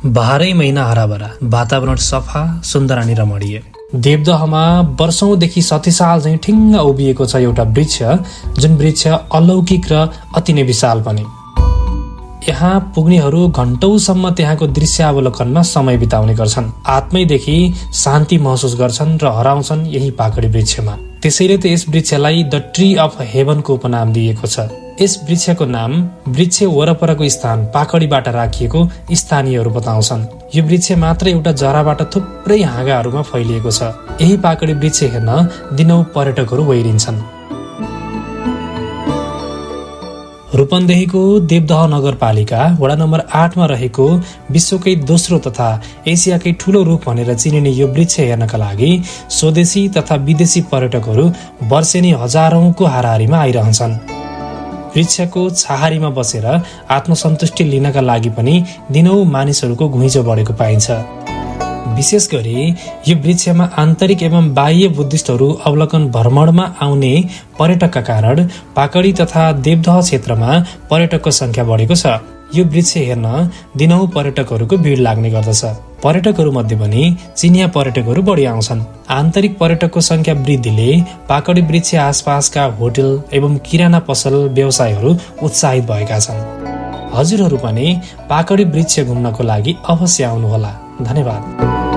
बाह्रै महिना हराभरा, वातावरण सफा, सुन्दर अनि रमणीय। देवदहमा वर्षौंदेखि 60 साल झैं ठिङ्ग उभिएको छ एउटा वृक्ष, जुन वृक्ष अलौकिक र अति नै विशाल पनि। यहाँ पुग्नेहरू घण्टौसम्म त्यहाँको दृश्यावलोकनमा समय बिताउने गर्छन्। आत्मैदेखि शान्ति महसुस गर्छन् र हराउँछन् यही पाकडी वृक्षमा। त्यसैले त यस वृक्षलाई द ट्री अफ हेभनको उपनाम दिएको छ। यस वृक्षको नाम वृक्ष वरपरको स्थान पाकडीबाट राखिएको स्थानीयहरू बताउँछन्। यो वृक्ष मात्र एउटा जराबाट थुप्रै हाँगाहरूमा फैलिएको छ। यही पाकडी वृक्ष हेर्न दिनौं पर्यटकहरू गइरहन्छन्। रूपन्देहीको देवदह नगरपालिका वडा नम्बर 8 मा रहेको विश्वकै दोस्रो तथा एसियाकै ठूलो रुख भनेर चिनिने यो वृक्ष हेर्नका लागि स्वदेशी तथा विदेशी पर्यटकहरू वर्षेनी हजारौंको हाराहारीमा आइरहन्छन्। वृक्षको छाहारीमा बसेर आत्मसन्तुष्टि लिनका लागि पनि दिनौं मानिसहरूको घुइँचो बढेको पाइन्छ। विशेष गरी यो वृक्षमा आन्तरिक एवं बाह्य बुद्धिस्टहरू अवलोकन भ्रमणमा आउने पर्यटकका कारण पाकडी तथा देवदह क्षेत्रमा पर्यटकको संख्या बढेको छ। यो वृक्ष हेर्न दिनौं पर्यटकहरूको भिड लाग्ने गर्दछ। पर्यटकहरू मध्ये पनि चिनिया पर्यटकहरू बढी आउँछन्। आन्तरिक पर्यटकको संख्या वृद्धिले पाकडी वृक्ष आसपासका होटल एवं किराना पसल व्यवसायहरू उत्साहित भएका छन्। हजुरहरू पनि पाकडी वृक्ष घुम्नको लागि अवश्य आउनुहोला। धन्यवाद।